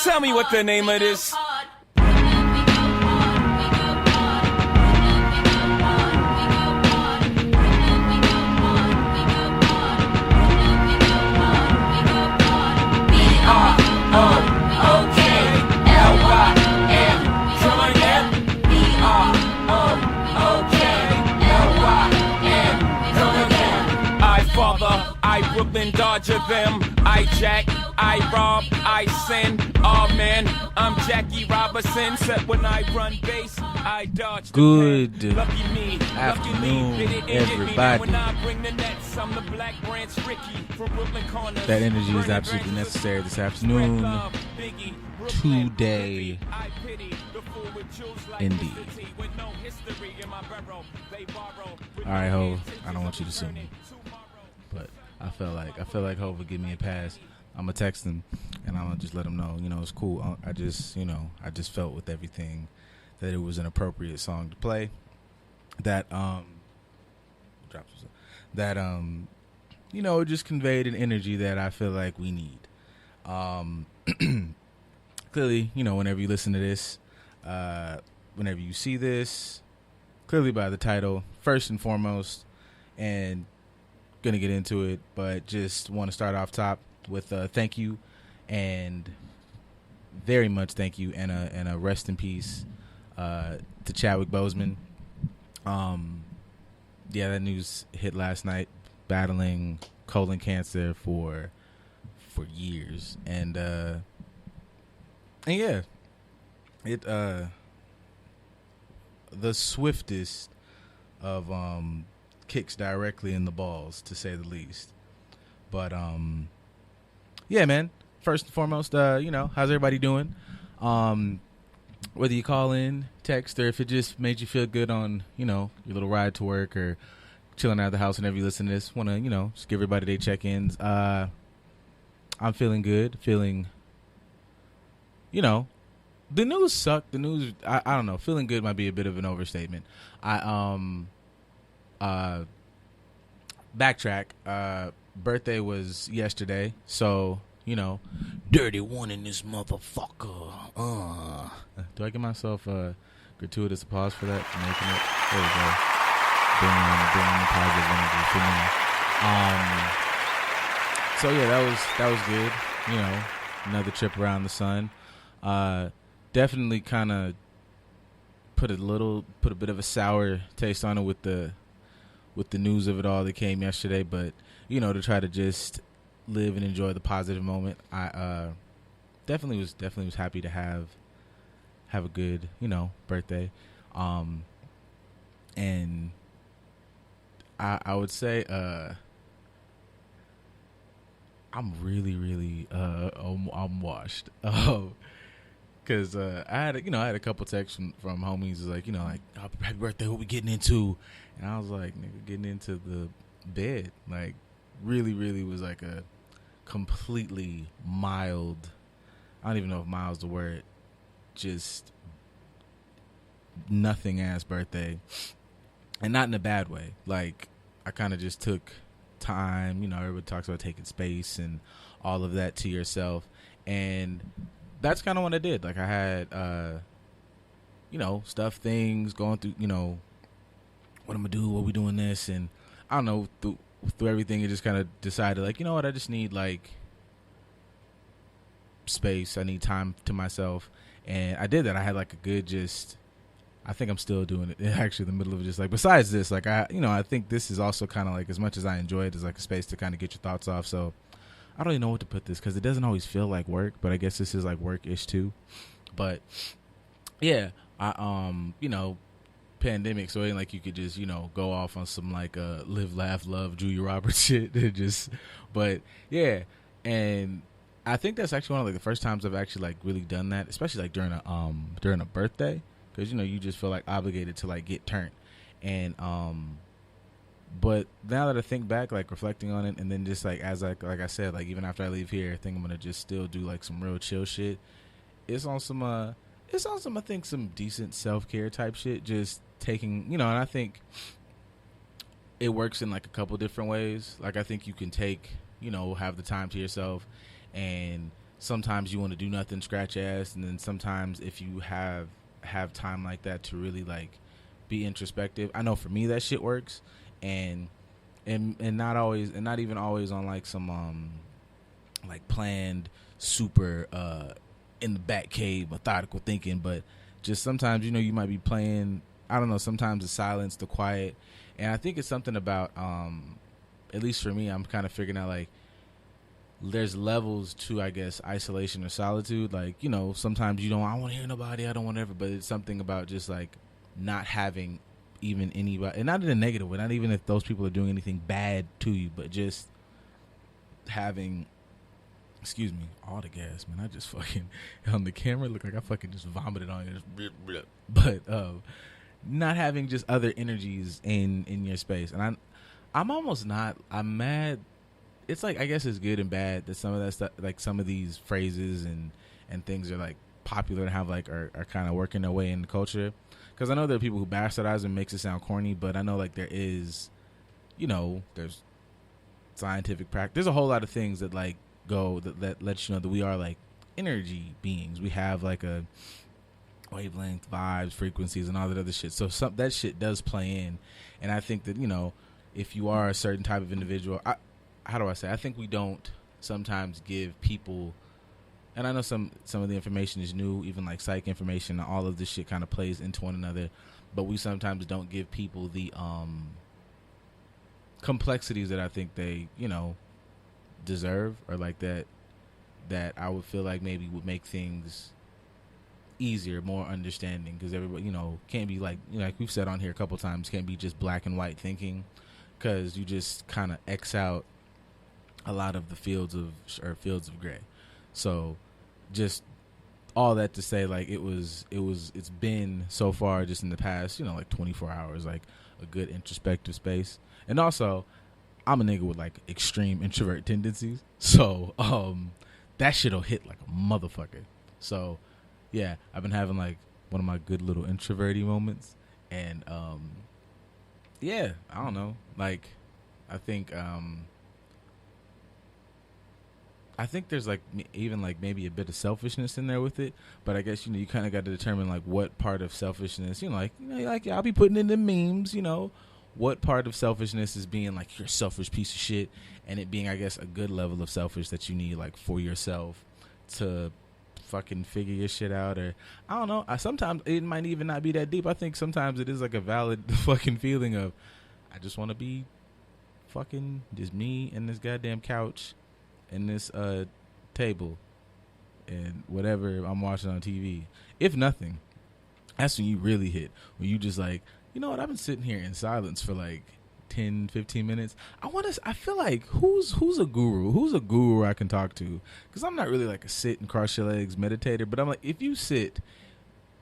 Tell me what the name of this. I Brooklyn Dodger them. I jack, I rob, I sin. Oh man, I'm Jackie Robinson. Except when I run base, I dodge. Good lucky me, afternoon, everybody. When I bring the nets, I'm the Black Branch Ricky from Brooklyn Corners. That energy is absolutely necessary this afternoon. Today, indeed. All right, Ho. I don't want you to sue me, but I feel like Ho would give me a pass. I'm gonna text him and I'm gonna just let him know, it's cool. I just felt with everything that it was an appropriate song to play. That it just conveyed an energy that I feel like we need. Clearly, whenever you listen to this, whenever you see this, clearly by the title, first and foremost, and gonna get into it, but just want to start off top with thank you, and very much thank you, and a rest in peace to Chadwick Boseman. That news hit last night, battling colon cancer for years, and yeah, it the swiftest of kicks directly in the balls, to say the least. But yeah, man, first and foremost, how's everybody doing? Whether you call in, text, or if it just made you feel good on your little ride to work or chilling out of the house whenever you listen to this, want to just give everybody their check-ins. I'm feeling good, the news sucked. The news, I don't know, feeling good might be a bit of an overstatement. Backtrack. Birthday was yesterday, so dirty one in this motherfucker. Do I give myself a gratuitous applause for that? For making it. There we go. Bringing the positive energy for me. So yeah, that was good. Another trip around the sun. Definitely kind of put a bit of a sour taste on it with the news of it all that came yesterday, but to try to just live and enjoy the positive moment. I definitely was happy to have a good birthday, and I would say I'm really I'm washed. Cause I had a couple texts from homies like oh, happy birthday, what we getting into? And I was like, nigga, getting into the bed. Like really was like a completely mild, I don't even know if mild's the word, just nothing ass birthday. And not in a bad way. Like I kind of just took time, everybody talks about taking space and all of that to yourself, and that's kind of what I did. Like I had, stuff, things going through, what I'm gonna do, what we doing this, and I don't know, through everything, it just kind of decided, like, I just need like space. I need time to myself, and I did that. I had like a good, I think I'm still doing it. Actually, in the middle of it, just like besides this, like I think this is also kind of like, as much as I enjoy it, is like a space to kind of get your thoughts off. So I don't even know what to put this, because it doesn't always feel like work, but I guess this is like work-ish too. But yeah, I pandemic, so it ain't like you could just go off on some like live, laugh, love Julia Roberts shit. But yeah, and I think that's actually one of like the first times I've actually like really done that, especially like during a birthday, because you just feel like obligated to like get turned. And but now that I think back, like reflecting on it, and then just like as like I said, like even after I leave here, I think I'm gonna just still do like some real chill shit. It's on some I think some decent self-care type shit, just taking, and I think it works in like a couple different ways. Like I think you can take, have the time to yourself and sometimes you want to do nothing, scratch ass, and then sometimes if you have time like that to really like be introspective. I know for me that shit works, and not always, and not even always on like some like planned super in the back cave methodical thinking, but just sometimes, you know, you might be playing, I don't know, sometimes the silence, the quiet. And I think it's something about at least for me, I'm kind of figuring out like there's levels to, I guess, isolation or solitude. Like, you know, sometimes I don't want to hear nobody, I don't want to ever, but it's something about just like not having even anybody, and not in a negative way, not even if those people are doing anything bad to you, but just having, excuse me, all the gas, man. I just fucking, on the camera, look like I fucking just vomited on you. But not having just other energies in your space. And I'm almost not, I'm mad. It's like, I guess it's good and bad that some of that stuff, like some of these phrases and things are like popular and have like, are kind of working their way in the culture. Because I know there are people who bastardize and makes it sound corny, but I know like there is, you know, there's scientific practice. There's a whole lot of things that like go that lets you know that we are like energy beings. We have like a wavelength, vibes, frequencies, and all that other shit. So that shit does play in. And I think that, you know, if you are a certain type of individual, how do I say? I think we don't sometimes give people, and I know some of the information is new, even like psych information, all of this shit kind of plays into one another, but we sometimes don't give people the complexities that I think they, you know, deserve, or like that I would feel like maybe would make things easier, more understanding, because everybody, you know, can't be like, you know, like we've said on here a couple times, can't be just black and white thinking, because you just kind of X out a lot of the fields of gray. So just all that to say, like it's been so far just in the past, you know, like 24 hours, like a good introspective space. And also I'm a nigga with like extreme introvert tendencies, so that shit'll hit like a motherfucker. So yeah, I've been having like one of my good little introverty moments, and yeah, I don't know, like I think there's like even like maybe a bit of selfishness in there with it, but I guess, you know, you kind of got to determine like what part of selfishness, you know, like I'll be putting in the memes, you know, what part of selfishness is being like you're a selfish piece of shit, and it being, I guess, a good level of selfish that you need like for yourself to fucking figure your shit out. Or I don't know, sometimes it might even not be that deep. I think sometimes it is like a valid fucking feeling of I just want to be fucking just me and this goddamn couch and this table and whatever I'm watching on TV. If nothing, that's when you really hit, when you just like, you know what, I've been sitting here in silence for like 10, 15 minutes. I feel like who's a guru I can talk to, because I'm not really like a sit and cross your legs meditator, but I'm like, if you sit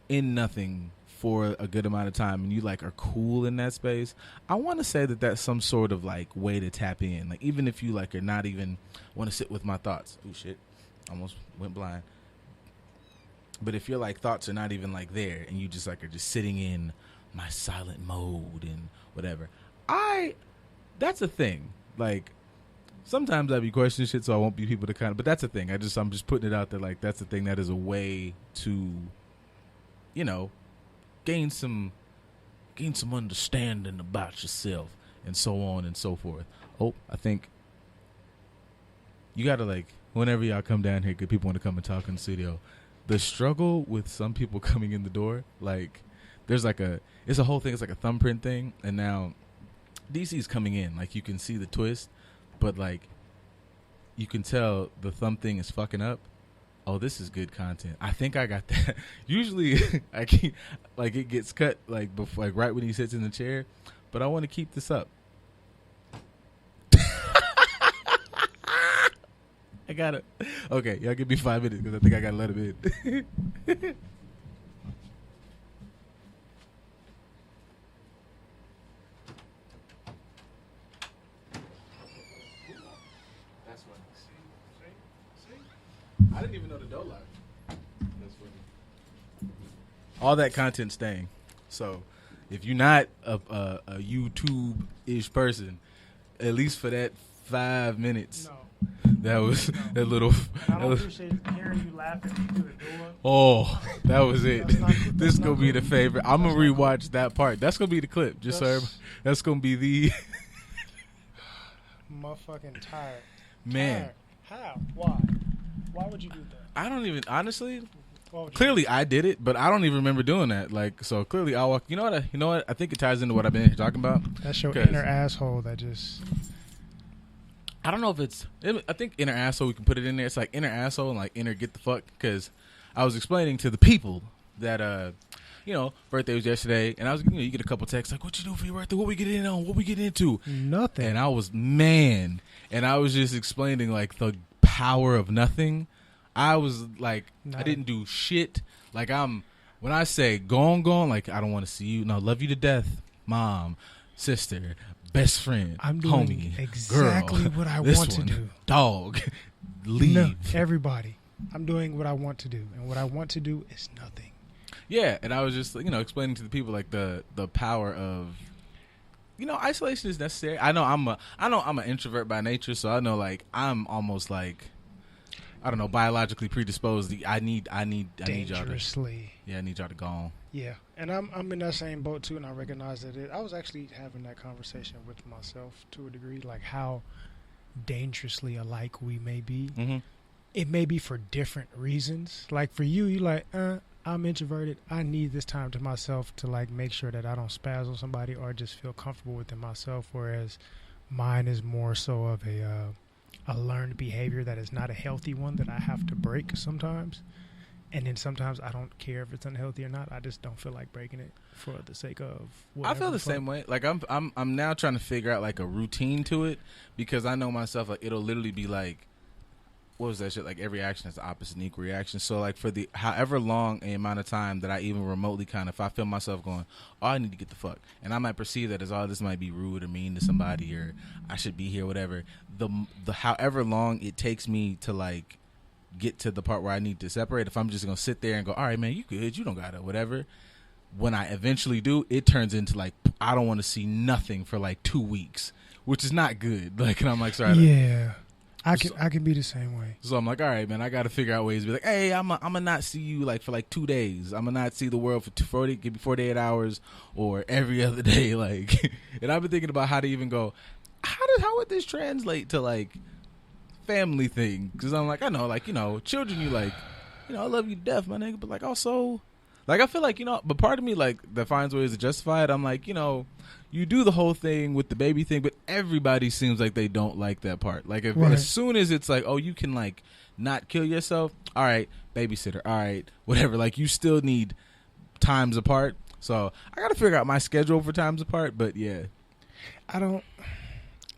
in nothing for a good amount of time and you like are cool in that space, I want to say that that's some sort of like way to tap in. Like even if you like are not even want to sit with my thoughts, oh shit, almost went blind. But if your like thoughts are not even like there, and you just like are just sitting in my silent mode and whatever, that's a thing. Like sometimes I be questioning shit, so I won't be people to kind of, but that's a thing. I'm just putting it out there, like that's a thing, that is a way to, you know, gain some understanding about yourself, and so on and so forth. Oh, I think you gotta, like, whenever y'all come down here, good people want to come and talk in the studio, the struggle with some people coming in the door, like there's like it's a whole thing, it's like a thumbprint thing, and now DC's coming in, like you can see the twist, but like you can tell the thumb thing is fucking up. Oh, this is good content. I think I got that. Usually I keep, like, it gets cut like before, like right when he sits in the chair, but I want to keep this up. I gotta, okay, y'all give me 5 minutes because I think I gotta let him in. I didn't even know the door locked. That's funny. All that content staying. So, if you're not a YouTube-ish person, at least for that 5 minutes, That was that little. And I don't appreciate hearing you laughing through the door. Oh, that was it. That's not- This that's gonna not be cool. the favorite. I'm gonna That's not rewatch that part. That's gonna be the clip. Just so That's- everybody- that's gonna be the Motherfucking tired. man. Tired. How? Why? Why would you do that? I don't even honestly. Why would you Clearly, I did it, but I don't even remember doing that. Like, so clearly, I walk. You know what? You know what? I think it ties into what I've been talking about. That's your 'Cause- inner asshole that just. I don't know if it's. I think inner asshole. We can put it in there. It's like inner asshole and like inner get the fuck. Because I was explaining to the people that birthday was yesterday, and I was you get a couple texts like, "What you do for your birthday? What we get in on? What we get into?" Nothing. And I was and I was just explaining like the power of nothing. I was like, I didn't do shit. Like when I say gone, like I don't want to see you. No, love you to death, mom, sister, best friend, I'm doing homie, exactly girl, what I this want to one, do. Dog, leave. No, everybody. I'm doing what I want to do, and what I want to do is nothing. Yeah, and I was just explaining to the people like the power of isolation is necessary. I know I'm an introvert by nature, so I know like I'm almost like I don't know biologically predisposed. I need y'all to Dangerously. I need y'all to go on. Yeah, and I'm in that same boat too, and I recognize that I was actually having that conversation with myself to a degree, like how dangerously alike we may be. Mm-hmm. It may be for different reasons. Like for you like, I'm introverted. I need this time to myself to like make sure that I don't spaz on somebody or just feel comfortable within myself. Whereas mine is more so of a learned behavior that is not a healthy one that I have to break sometimes. And then sometimes I don't care if it's unhealthy or not. I just don't feel like breaking it for the sake of whatever. I feel the same way. Like I'm now trying to figure out like a routine to it because I know myself like it'll literally be like what was that shit? Like every action has the opposite and equal reaction. So like for the however long a amount of time that I even remotely if I feel myself going, oh, I need to get the fuck, and I might perceive that as this might be rude or mean to somebody or I should be here, whatever. The however long it takes me to like get to the part where I need to separate, if I'm just gonna sit there and go, all right, man, you good, you don't gotta, whatever. When I eventually do, it turns into like I don't want to see nothing for like 2 weeks, which is not good. Like, and I'm like, sorry. Yeah. I can be the same way. So I'm like, all right, man, I got to figure out ways to be like, hey, I'm gonna not see you like for like 2 days. I'm gonna not see the world for 48 hours or every other day. Like, and I've been thinking about how to even go, how would this translate to like family thing? Because I'm like, I know, like, children, you like, I love you to death, my nigga, but like also, like, I feel like, but part of me like that finds ways to justify it. I'm like, you do the whole thing with the baby thing, but everybody seems like they don't like that part. Like, as soon as it's like, oh, you can like not kill yourself, all right, babysitter, all right, whatever. Like, you still need times apart. So I got to figure out my schedule for times apart. But yeah,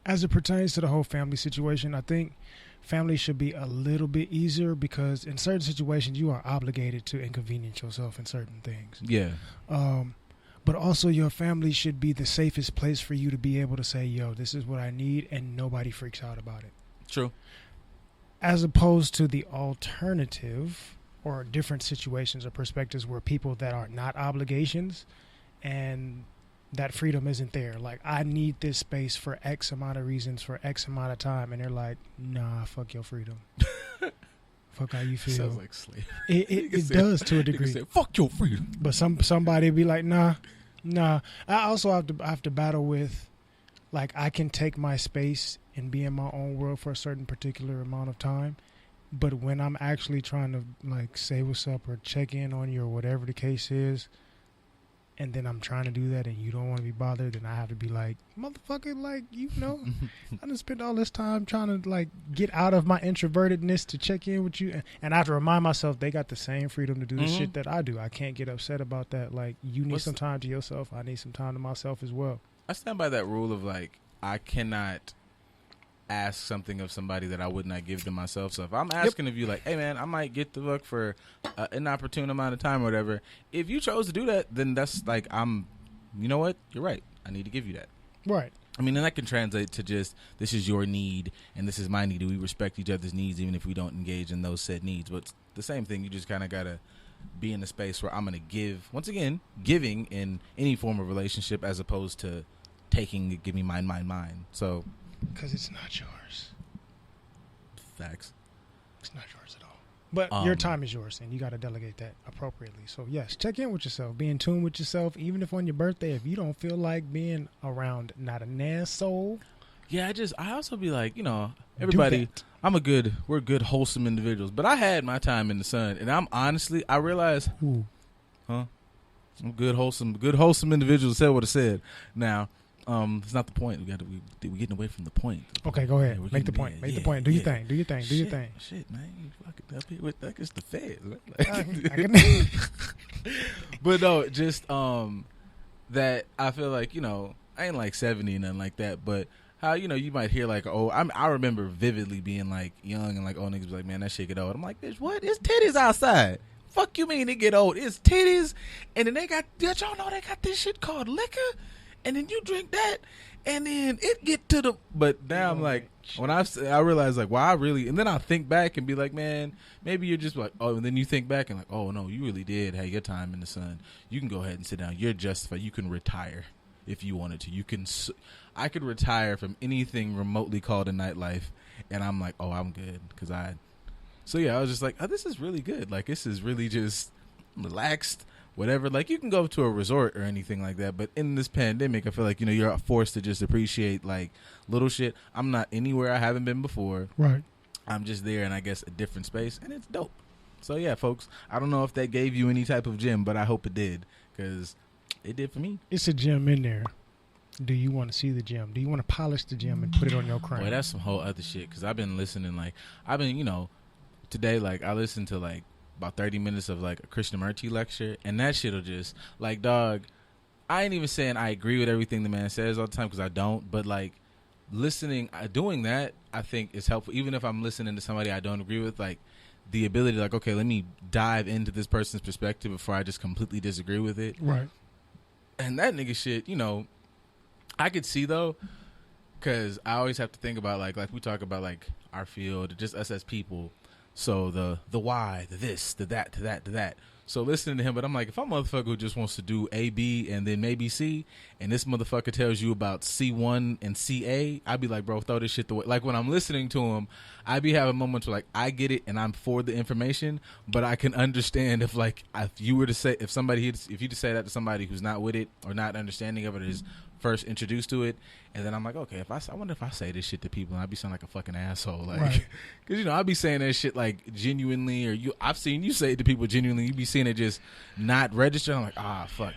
as it pertains to the whole family situation, I think family should be a little bit easier because in certain situations you are obligated to inconvenience yourself in certain things. Yeah. But also your family should be the safest place for you to be able to say, yo, this is what I need, and nobody freaks out about it. True. As opposed to the alternative or different situations or perspectives where people that are not obligations and that freedom isn't there. Like, I need this space for X amount of reasons for X amount of time. And they're like, nah, fuck your freedom. Fuck how you feel. Sounds like slavery. It does to a degree. Say, fuck your freedom. But somebody be like, nah. I also have to battle with, like, I can take my space and be in my own world for a certain particular amount of time. But when I'm actually trying to, like, say what's up or check in on you or whatever the case is, and then I'm trying to do that and you don't want to be bothered, then I have to be like, motherfucker, like, I done spent all this time trying to, like, get out of my introvertedness to check in with you. And I have to remind myself they got the same freedom to do the shit that I do. I can't get upset about that. Like, you need some time to yourself. I need some time to myself as well. I stand by that rule of, like, I cannot ask something of somebody that I would not give to myself. So if I'm asking of you, like, hey, man, I might get the book for an opportune amount of time or whatever. If you chose to do that, then that's like, you know what? You're right. I need to give you that. Right. I mean, and that can translate to just, this is your need and this is my need. We respect each other's needs even if we don't engage in those said needs. But it's the same thing. You just kind of got to be in a space where I'm going to give, once again, giving in any form of relationship as opposed to taking, give me mine. So. Because it's not yours. Facts. It's not yours at all. But your time is yours, and you got to delegate that appropriately. So, yes, check in with yourself. Be in tune with yourself. Even if on your birthday, if you don't feel like being around not an asshole. Yeah, I also be like, everybody, we're good, wholesome individuals. But I had my time in the sun, and I realized, I'm good, wholesome individuals said what I said. Now, it's not the point. We're getting away from the point. Okay, go ahead. Make the point. Make the point. Do your thing. Do your thing. Shit, man. You fucking up here with like it's the feds. Right? But no, just that I feel like, I ain't like 70 or nothing like that, but how, you might hear like, I remember vividly being like young and like old niggas be like, man, that shit get old. I'm like, bitch, what? It's titties outside. Fuck you mean it get old? It's titties, and then did y'all know they got this shit called liquor? And then you drink that, and then it get to the. But now I'm like, when I realize like, wow, I really, and then I think back and be like, man, maybe you're just like, and then you think back and like, oh no, you really did have your time in the sun. You can go ahead and sit down. You're justified. You can retire if you wanted to. I could retire from anything remotely called a nightlife, and I'm like, oh, I'm good So yeah, I was just like, oh, this is really good. Like this is really just relaxed. Whatever, like you can go to a resort or anything like that, but in this pandemic, I feel like you're forced to just appreciate like little shit. I'm not anywhere I haven't been before. Right. I'm just there in I guess a different space, and it's dope. So yeah, folks, I don't know if that gave you any type of gym, but I hope it did because it did for me. It's a gym in there. Do you want to see the gym? Do you want to polish the gym and put it on your crown? Well, that's some whole other shit because I've been listening. Today, like I listened to like about 30 minutes of like a Krishnamurti lecture, and that shit'll just like, dog, I ain't even saying I agree with everything the man says all the time because I don't, but like doing that I think is helpful. Even if I'm listening to somebody I don't agree with, like the ability to like, okay, let me dive into this person's perspective before I just completely disagree with it. Right. And that nigga shit, I could see though, because I always have to think about like we talk about like our field, just us as people. So the why, the this, the that, to that, to that. So listening to him, but I'm like, if I'm a motherfucker who just wants to do A, B, and then maybe C, and this motherfucker tells you about C1 and CA, I'd be like, bro, throw this shit away. Like when I'm listening to him, I be having moments where like I get it and I'm for the information, but I can understand if you were to say, if you just say that to somebody who's not with it or not understanding of it, or is first introduced to it, and then I'm like, okay, I wonder if I say this shit to people and I'd be sounding like a fucking asshole, like, because I'd be saying that shit like genuinely, or I've seen you say it to people genuinely, you be seeing it just not register. I'm like, fuck,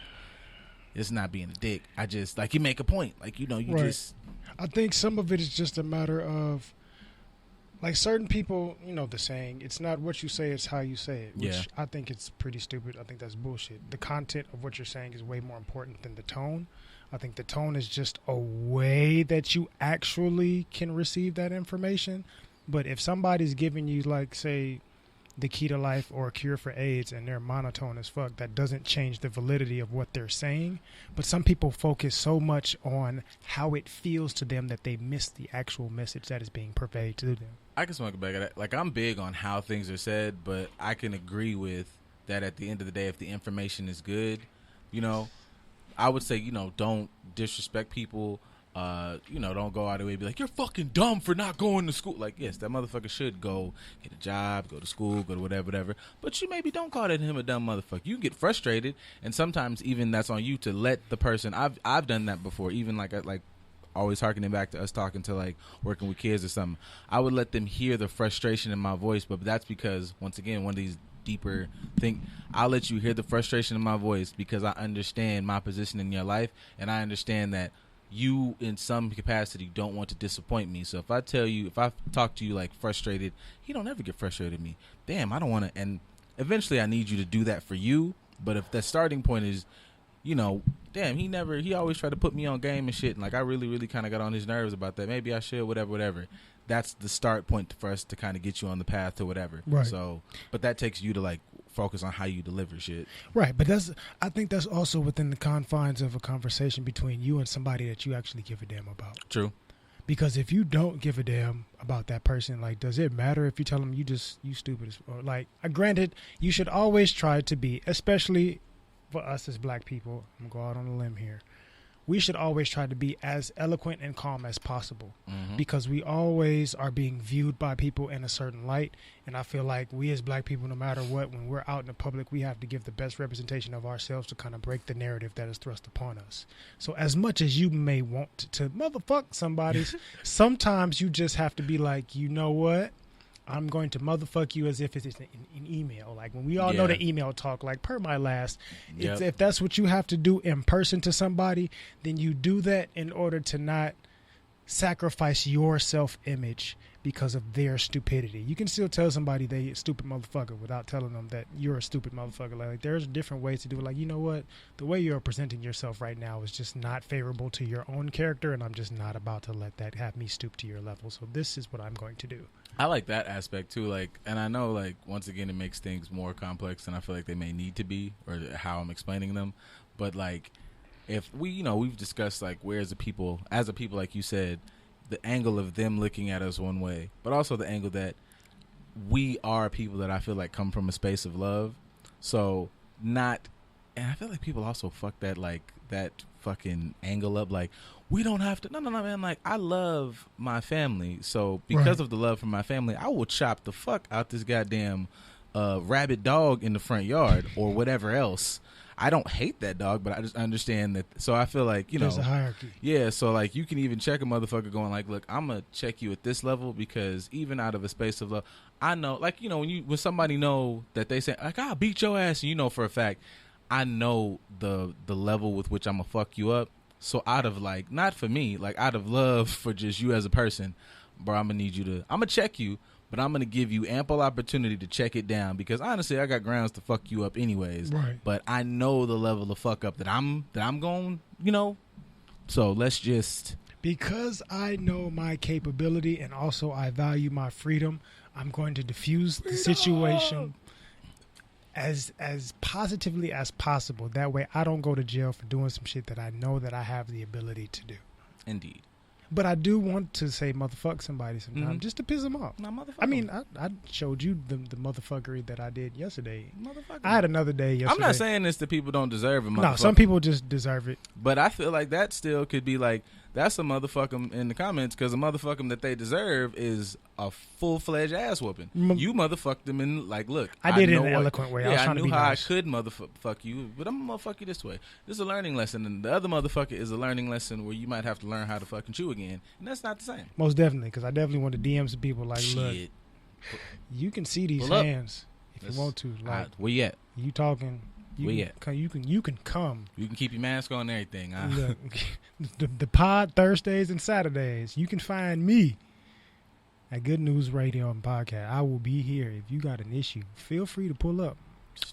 it's not being a dick. I just like you make a point, like just. I think some of it is just a matter of like certain people, the saying, it's not what you say, it's how you say it, which I think it's pretty stupid. I think that's bullshit. The content of what you're saying is way more important than the tone. I think the tone is just a way that you actually can receive that information. But if somebody's giving you, like, say, the key to life or a cure for AIDS and they're monotone as fuck, that doesn't change the validity of what they're saying. But some people focus so much on how it feels to them that they miss the actual message that is being purveyed to them. I can smoke it back at that. Like, I'm big on how things are said, but I can agree with that at the end of the day, if the information is good, I would say, don't disrespect people. Don't go out of the way and be like, you're fucking dumb for not going to school. Like, yes, that motherfucker should go get a job, go to school, go to whatever. But you maybe don't call him a dumb motherfucker. You get frustrated, and sometimes even that's on you to let the person. I've done that before. Even like always harkening back to us talking to like working with kids or something. I would let them hear the frustration in my voice, but that's because once again, one of these deeper thing, I'll let you hear the frustration in my voice because I understand my position in your life, and I understand that you in some capacity don't want to disappoint me. So if I talk to you like frustrated, you don't ever get frustrated with me. Damn, I don't want to. And eventually I need you to do that for you. But if the starting point is, damn, he always tried to put me on game and shit. And like, I really, really kind of got on his nerves about that. Maybe I should, whatever. That's the start point for us to kind of get you on the path to whatever. Right. So, but that takes you to like focus on how you deliver shit. Right. But I think that's also within the confines of a conversation between you and somebody that you actually give a damn about. True. Because if you don't give a damn about that person, like, does it matter if you tell them you stupid? Or like, granted, you should always try to be, especially for us as black people, I'm going to go out on a limb here. we should always try to be as eloquent and calm as possible, Mm-hmm. because we always are being viewed by people in a certain light. And I feel like we as black people, no matter what, when we're out in the public, we have to give the best representation of ourselves to kind of break the narrative that is thrust upon us. So as much as you may want to motherfuck somebody, sometimes you just have to be like, you know what? I'm going to motherfuck you as if it's an email. Like when we all know the email talk, like per my last, it's, if that's what you have to do in person to somebody, then you do that in order to not sacrifice your self-image because of their stupidity. You can still tell somebody they a stupid motherfucker without telling them that you're a stupid motherfucker. Like there's different ways to do it. Like, you know what? The way you're presenting yourself right now is just not favorable to your own character, and I'm just not about to let that have me stoop to your level. So this is what I'm going to do. I like that aspect too, like, and I know, like, once again, it makes things more complex than I feel like they may need to be, or how I'm explaining them. But like, if we, you know, we've discussed like where as a people, like you said, the angle of them looking at us one way, but also the angle that we are people that I feel like come from a space of love. So not, and I feel like people also fuck that, like, that fucking angle up, like, we don't have to, no, man, like, I love my family, so because of the love for my family, I will chop the fuck out this goddamn rabid dog in the front yard or whatever else. I don't hate that dog, but I just understand that. So I feel like, you know, there's a hierarchy. Yeah, so like you can even check a motherfucker going like, look, I'm gonna check you at this level, because even out of a space of love, I know, like, you know, when somebody know that they say like, I'll beat your ass, and you know for a fact, I know the level with which I'm gonna fuck you up. So out of, like, not for me, like out of love for just you as a person, bro, I'm gonna check you, but I'm gonna give you ample opportunity to check it down, because honestly, I got grounds to fuck you up anyways. Right. But I know the level of fuck up that I'm going, you know. So let's just, because I know my capability and also I value my freedom, I'm going to diffuse the situation as positively as possible. That way I don't go to jail for doing some shit that I know that I have the ability to do. indeed. But I do want to say motherfuck somebody sometimes, just to piss them off. Nah, motherfucker. I mean, I showed you the motherfuckery that I did yesterday. I had another day yesterday. I'm not saying this that people don't deserve a motherfucker. No, some people just deserve it. But I feel like that still could be like, that's a motherfucker in the comments, because a motherfucker that they deserve is a full-fledged ass whooping. You motherfucked them and, like, look. I did it in know an eloquent way. I was trying to be knew how nice. I could motherfuck you, but I'm gonna motherfuck you this way. This is a learning lesson, and the other motherfucker is a learning lesson where you might have to learn how to fucking chew again, and that's not the same. Most definitely, because I definitely want to DM some people like, look, Shit. you can see these Pull up. hands if you want to. Like, Where you at? you talking. Where you You can come. You can keep your mask on and everything. Look, the pod Thursdays and Saturdays. You can find me at Good News Radio and Podcast. I will be here. If you got an issue, feel free to pull up.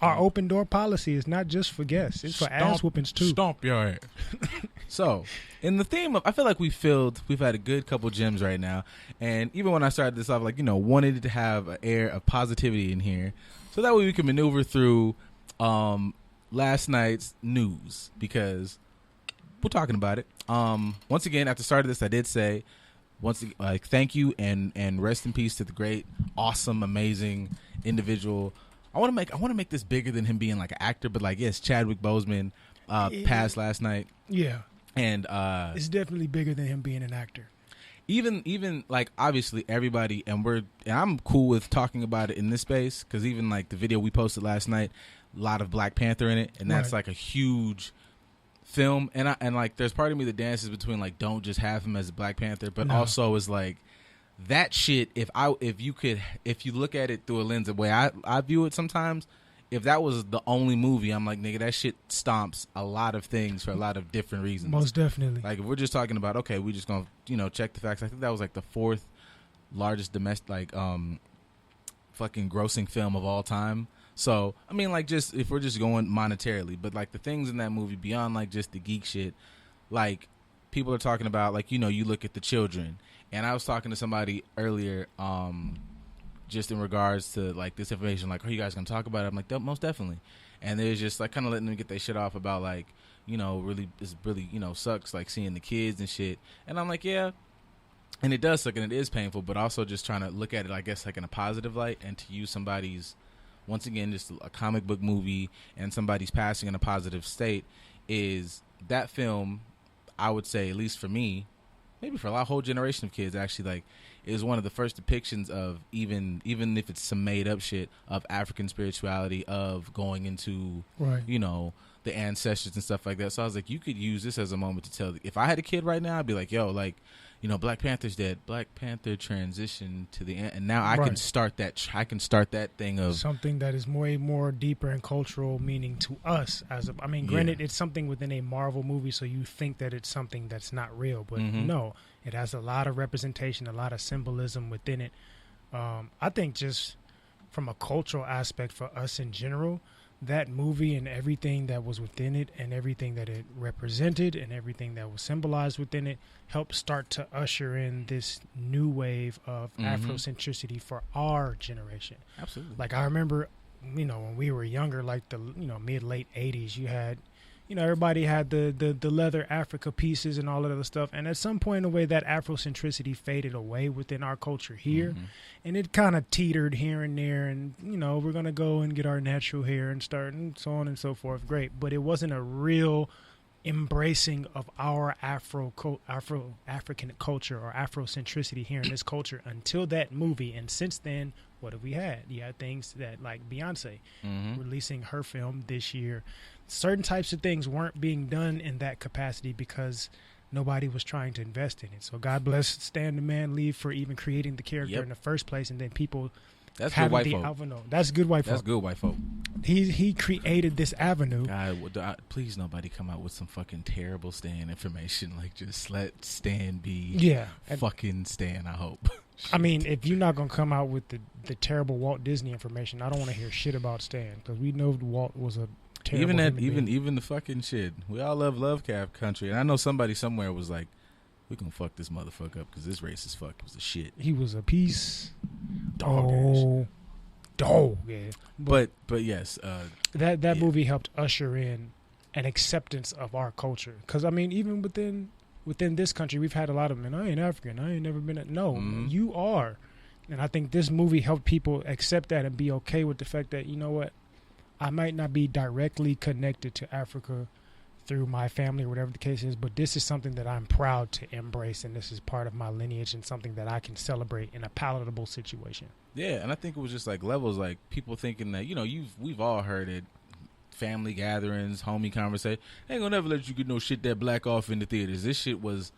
Our open door policy is not just for guests; it's for ass whoopings too. Stomp your ass. So, in the theme of, I feel like we've had a good couple gems right now, and even when I started this off, like, you know, wanted to have an air of positivity in here, so that way we can maneuver through last night's news, because we're talking about it. Once again, at the start of this, I did say, thank you and rest in peace to the great, awesome, amazing individual. I want to make this bigger than him being like an actor, but like, yes, Chadwick Boseman passed last night. Yeah, and it's definitely bigger than him being an actor. Even like, obviously everybody, and I'm cool with talking about it in this space, because even like the video we posted last night, a lot of Black Panther in it, and that's like a huge film, and like there's part of me that dances between like, don't just have him as a Black Panther, but also is like, that shit, if you look at it through a lens, the way I view it sometimes, if that was the only movie, I'm like, nigga, that shit stomps a lot of things for a lot of different reasons. Most definitely. Like, if we're just talking about, okay, we just gonna, you know, check the facts. I think that was like the 4th largest domestic, like, fucking grossing film of all time. So, I mean, like, just, if we're just going monetarily, but like the things in that movie beyond like just the geek shit, like, people are talking about, like, you know, you look at the children, and I was talking to somebody earlier, just in regards to like this information, like, are you guys gonna talk about it? I'm like, most definitely. And they're just like kind of letting them get their shit off about, like, you know, this really, you know, sucks, like seeing the kids and shit. And I'm like, yeah, and it does suck and it is painful, but also just trying to look at it, I guess, like in a positive light, and to use somebody's, once again, just a comic book movie and somebody's passing in a positive state, is that film, I would say, at least for me, maybe for a whole generation of kids, actually, like, it was one of the first depictions of even if it's some made up shit, of African spirituality, of going into, you know, the ancestors and stuff like that. So I was like, you could use this as a moment to tell. If I had a kid right now, I'd be like, yo, like, you know, Black Panther's dead. Black Panther transitioned to the end, and now I can start that. I can start that thing of something that is way more deeper and cultural meaning to us. Granted, it's something within a Marvel movie, so you think that it's something that's not real, but no, it has a lot of representation, a lot of symbolism within it. I think just from a cultural aspect for us in general, that movie and everything that was within it and everything that it represented and everything that was symbolized within it helped start to usher in this new wave of Afrocentricity for our generation. Absolutely. Like, I remember, you know, when we were younger, like the, you know, mid-late 80s, you had, you know, everybody had the leather Africa pieces and all that other stuff. And at some point in a way, that Afrocentricity faded away within our culture here. And it kind of teetered here and there. And, you know, we're going to go and get our natural hair and start and so on and so forth. Great. But it wasn't a real embracing of our African culture or Afrocentricity here in this culture until that movie. And since then, what have we had? You had things that, like Beyonce releasing her film this year. Certain types of things weren't being done in that capacity because nobody was trying to invest in it. So God bless Stan the Man Lee for even creating the character in the first place, and then people that's good white folk. That's good white folk. That's good white folk. He created this avenue. God, please nobody come out with some fucking terrible Stan information. Like, just let Stan be. Fucking Stan. I hope. I mean, if you're not gonna come out with the terrible Walt Disney information, I don't want to hear shit about Stan, because we know Walt was a terrible even the fucking shit. We all love Lovecraft Country, and I know somebody somewhere was like, "We gonna fuck this motherfucker up because this racist fuck was a shit." He was a piece. Dog. Yeah. But yes, that movie helped usher in an acceptance of our culture. Because I mean, even within this country, we've had a lot of men. I ain't African. I ain't never been. No, you are. And I think this movie helped people accept that and be okay with the fact that, you know what, I might not be directly connected to Africa through my family or whatever the case is, but this is something that I'm proud to embrace, and this is part of my lineage and something that I can celebrate in a palatable situation. Yeah, and I think it was just like levels, like people thinking that, you know, we've all heard it, family gatherings, homie conversation. They ain't gonna never let you get no shit that black off in the theaters. This shit was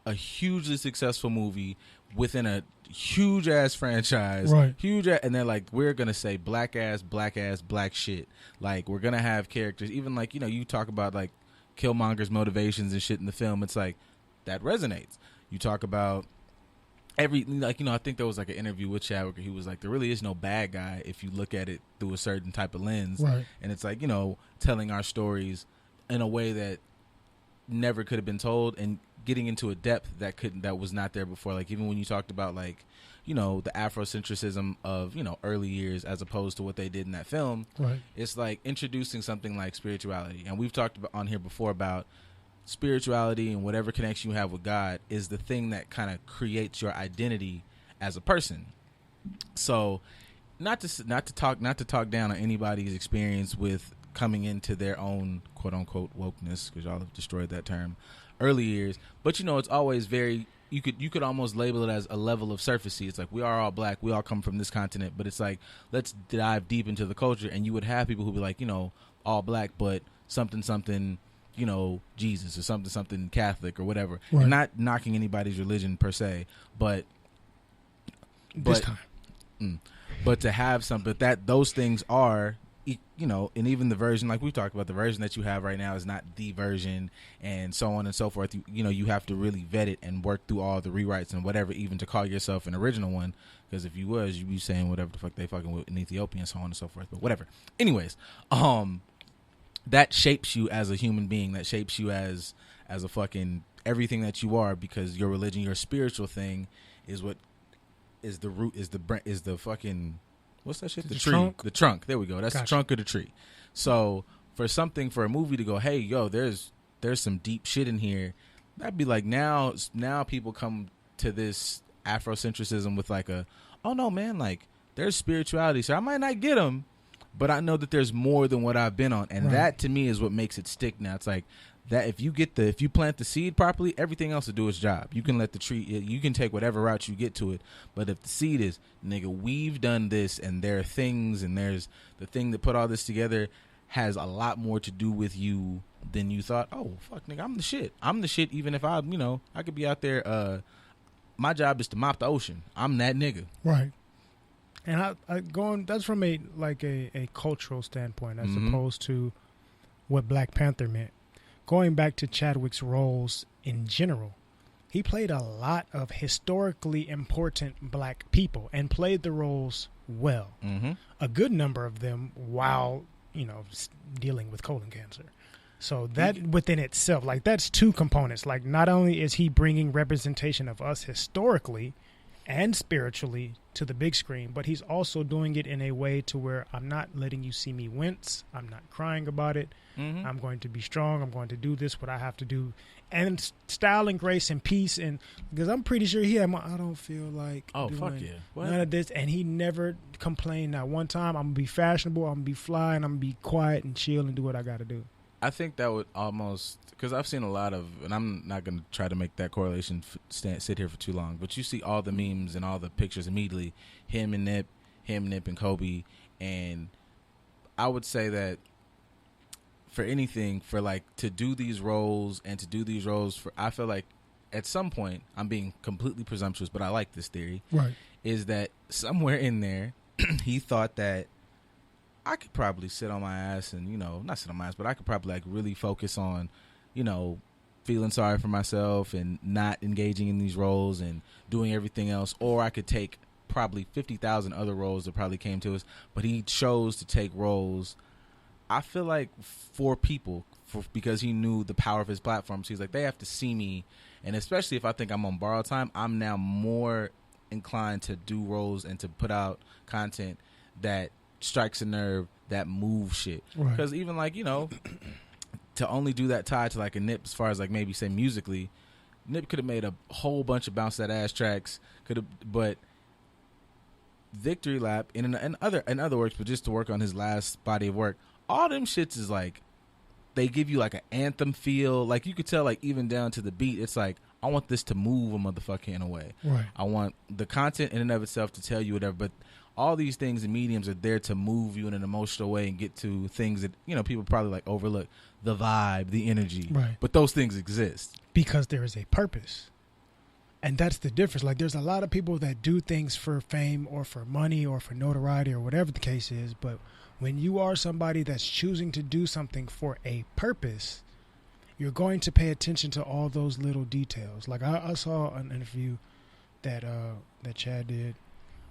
a hugely successful movie within a huge ass franchise, and they're like, we're gonna say black ass black shit. Like, we're gonna have characters, even like, you know, you talk about like Killmonger's motivations and shit in the film. It's like that resonates. You talk about like, you know, I think there was like an interview with Chadwick. He was like, there really is no bad guy if you look at it through a certain type of lens, and it's like, you know, telling our stories in a way that never could have been told, and getting into a depth that was not there before. Like, even when you talked about, like, you know, the Afrocentricism of, you know, early years as opposed to what they did in that film, it's like introducing something like spirituality. And we've talked about on here before about spirituality, and whatever connection you have with God is the thing that kind of creates your identity as a person. So not to talk down on anybody's experience with coming into their own quote unquote wokeness, because y'all have destroyed that term, early years, but you know, it's always very, you could almost label it as a level of surfacey. It's like, we are all black, we all come from this continent, but it's like, let's dive deep into the culture, and you would have people who be like, you know, all black but something, you know, Jesus or something Catholic or whatever. And not knocking anybody's religion per se, but this time. But to have something that those things are, you know, and even the version, like we talked about, the version that you have right now is not the version, and so on and so forth. You know, you have to really vet it and work through all the rewrites and whatever, even to call yourself an original one. Because if you was, you'd be saying whatever the fuck they fucking with in Ethiopia and so on and so forth. But whatever. Anyways, that shapes you as a human being. That shapes you as a fucking everything that you are, because your religion, your spiritual thing, is what is the root, is the fucking. What's that shit? The tree. Trunk? The trunk. There we go. That's the trunk of the tree. So for a movie to go, hey, yo, there's some deep shit in here, that'd be like, now people come to this Afrocentricism with like oh no, man, like, there's spirituality. So I might not get them, but I know that there's more than what I've been on. And that to me is what makes it stick now. It's like, that if you plant the seed properly, everything else will do its job. You can let the tree, you can take whatever route you get to it. But if the seed is, nigga, we've done this, and there are things, and there's the thing that put all this together has a lot more to do with you than you thought. Oh, fuck, nigga, I'm the shit. I'm the shit even if I could be out there. My job is to mop the ocean. I'm that nigga. Right. And that's from a cultural standpoint as opposed to what Black Panther meant. Going back to Chadwick's roles in general, he played a lot of historically important black people and played the roles well. Mm-hmm. A good number of them while, dealing with colon cancer. So that within itself, that's two components. Like, not only is he bringing representation of us historically and spiritually to the big screen, but he's also doing it in a way to where I'm not letting you see me wince. I'm not crying about it. Mm-hmm. I'm going to be strong. I'm going to do this, what I have to do. And style and grace and peace. And because I'm pretty sure he had I don't feel like doing none of this. And he never complained not one time. I'm going to be fashionable. I'm going to be fly, and I'm going to be quiet and chill and do what I got to do. I think that would almost, because I've seen a lot of, and I'm not going to try to make that correlation sit here for too long, but you see all the memes and all the pictures immediately, him, Nip, and Kobe, and I would say that for anything, to do these roles I feel like at some point, I'm being completely presumptuous, but I like this theory, right? Is that somewhere in there, he thought that I could probably sit on my ass and, not sit on my ass, but I could probably really focus on, feeling sorry for myself and not engaging in these roles and doing everything else. Or I could take probably 50,000 other roles that probably came to us, but he chose to take roles, I feel like, for people, because he knew the power of his platform. So he's like, they have to see me. And especially if I think I'm on borrowed time, I'm now more inclined to do roles and to put out content that strikes a nerve, that move shit. Because even to only do that tied to a Nip, as far as maybe say musically, Nip could have made a whole bunch of bounce that ass tracks, but Victory Lap in other works, but just to work on his last body of work, all them shits is they give you an anthem feel. You could tell even down to the beat, it's I want this to move a motherfucker in a way. Right. I want the content in and of itself to tell you whatever, but all these things and mediums are there to move you in an emotional way and get to things that, people probably overlook. The vibe, the energy. Right. But those things exist. Because there is a purpose. And that's the difference. There's a lot of people that do things for fame or for money or for notoriety or whatever the case is. But when you are somebody that's choosing to do something for a purpose, you're going to pay attention to all those little details. I saw an interview that Chad did,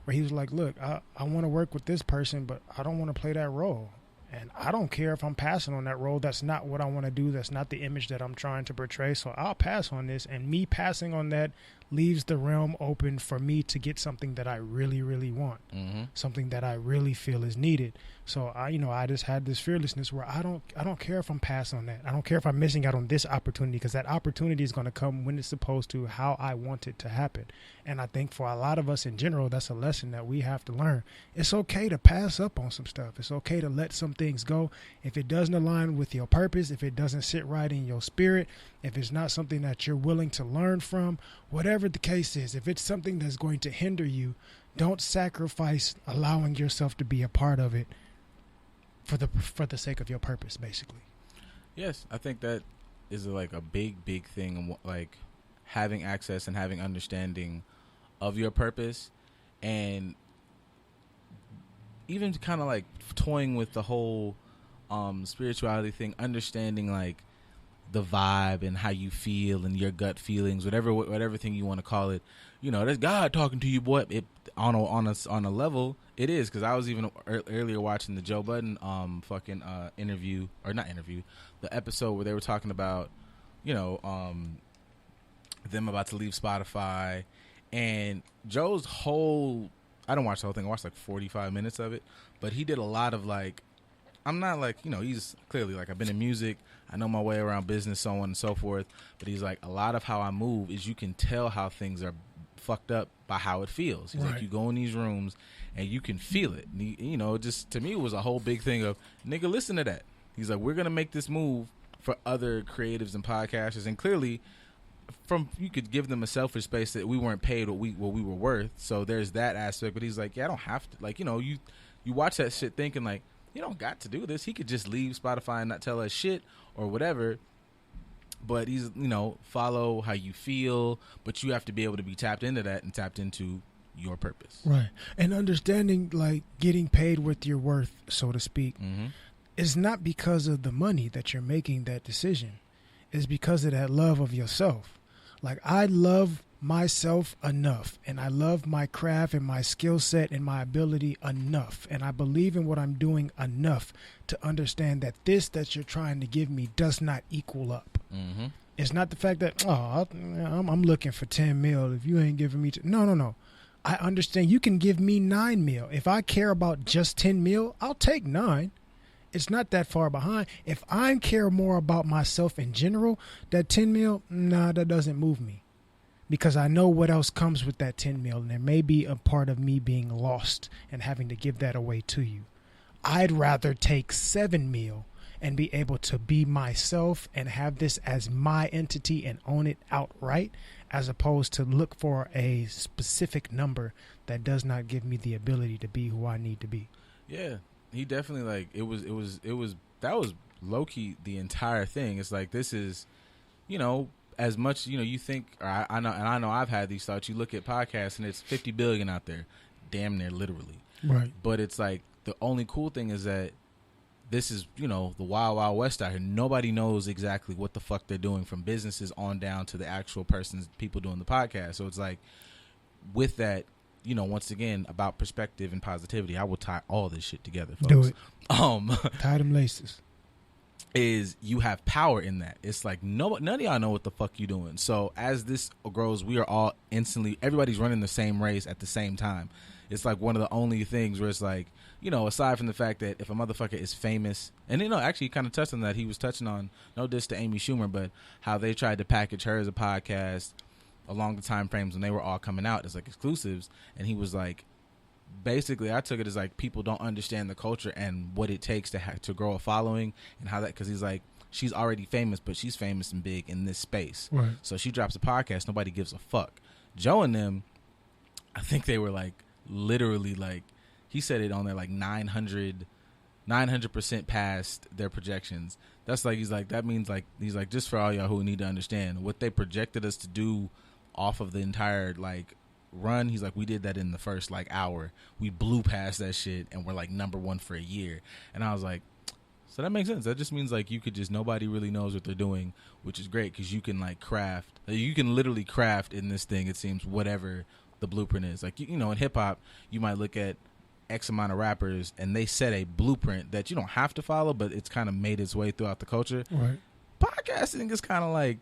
where he was like, look, I want to work with this person, but I don't want to play that role. And I don't care if I'm passing on that role. That's not what I want to do. That's not the image that I'm trying to portray. So I'll pass on this. And me passing on that leaves the realm open for me to get something that I really, really want. Mm-hmm. Something that I really feel is needed. So I just had this fearlessness where I don't care if I'm passing on that. I don't care if I'm missing out on this opportunity, because that opportunity is going to come when it's supposed to, how I want it to happen. And I think for a lot of us in general, that's a lesson that we have to learn. It's okay to pass up on some stuff. It's okay to let some things go. If it doesn't align with your purpose, if it doesn't sit right in your spirit, if it's not something that you're willing to learn from, whatever the case is, if it's something that's going to hinder you, don't sacrifice allowing yourself to be a part of it for the sake of your purpose, basically. Yes, I think that is a big thing, having access and having understanding of your purpose, and even kind of toying with the whole spirituality thing, understanding the vibe and how you feel and your gut feelings, whatever thing you want to call it. That's God talking to you, boy. On a level, it is, because I was even earlier watching the Joe Budden interview, or not interview, the episode where they were talking about them about to leave Spotify, and Joe's whole, I don't watch the whole thing, I watched 45 minutes of it, but he did a lot of I'm not he's clearly I've been in music, I know my way around business, so on and so forth, but he's a lot of how I move is you can tell how things are fucked up by how it feels. He's right. You go in these rooms and you can feel it. Just to me, it was a whole big thing of, nigga, listen to that. He's we're going to make this move for other creatives and podcasters, and clearly you could give them a selfish space that we weren't paid what we were worth. So there's that aspect. But he's like, yeah, I don't have to. Like, you watch that shit thinking like, you don't got to do this. He could just leave Spotify and not tell us shit or whatever. But he's, follow how you feel, but you have to be able to be tapped into that and tapped into your purpose. Right. And understanding, like, getting paid with your worth, so to speak, is not because of the money that you're making that decision. It's because of that love of yourself. Like, I love myself enough, and I love my craft and my skill set and my ability enough, and I believe in what I'm doing enough to understand that this that you're trying to give me does not equal up. It's not the fact that I'm looking for 10 mil if you ain't giving me no. I understand you can give me 9 mil. If I care about just 10 mil, I'll take 9. It's not that far behind. If I care more about myself in general, that 10 mil, that doesn't move me. Because I know what else comes with that 10 mil, and there may be a part of me being lost and having to give that away to you. I'd rather take 7 mil and be able to be myself and have this as my entity and own it outright, as opposed to look for a specific number that does not give me the ability to be who I need to be. Yeah, he definitely, like, that was low key the entire thing. It's like, this is, as much, you think, or I know I've had these thoughts. You look at podcasts and it's 50 billion out there, damn near literally. Right. But it's like, the only cool thing is that this is, the wild, wild west out here. Nobody knows exactly what the fuck they're doing, from businesses on down to the actual people doing the podcast. So it's like, with that, once again, about perspective and positivity, I will tie all this shit together, folks. Do it. Tie them laces. Is you have power in that. It's like, none of y'all know what the fuck you doing. So as this grows, we are all everybody's running the same race at the same time. It's like one of the only things where it's like, aside from the fact that if a motherfucker is famous, and actually kind of touched on that. He was touching on, no diss to Amy Schumer, but how they tried to package her as a podcast along the time frames when they were all coming out as like exclusives. And he was like, basically, I took it as like, people don't understand the culture and what it takes to grow a following, and how that, because he's like, she's already famous, but she's famous and big in this space. Right. So she drops a podcast, nobody gives a fuck. Joe and them, I think they were like, literally, like, he said it on there, like 900% past their projections. That's like, that means like, he's like, just for all y'all who need to understand what they projected us to do off of the entire like run. He's like, we did that in the first like hour. We blew past that shit and we're like #1 for a year. And I was like, so that makes sense. That just means like, you could just, nobody really knows what they're doing, which is great, because you can like craft. You can literally craft in this thing, it seems, whatever the blueprint is. Like, in hip hop, you might look at X amount of rappers and they set a blueprint that you don't have to follow, but it's kind of made its way throughout the culture. Right. Podcasting is kind of like,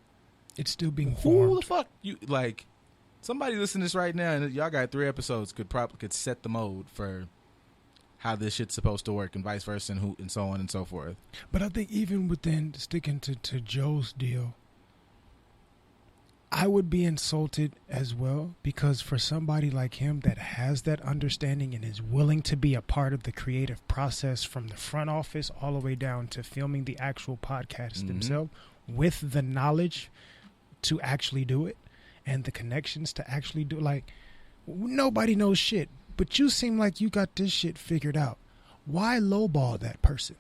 it's still being formed. Who the fuck you like? Somebody listening to this right now, and y'all got 3 episodes, could set the mode for how this shit's supposed to work, and vice versa, and so on and so forth. But I think even within sticking to Joe's deal, I would be insulted as well, because for somebody like him that has that understanding and is willing to be a part of the creative process from the front office all the way down to filming the actual podcast themselves, with the knowledge to actually do it and the connections to actually do it. Like, nobody knows shit, but you seem like you got this shit figured out. Why lowball that person?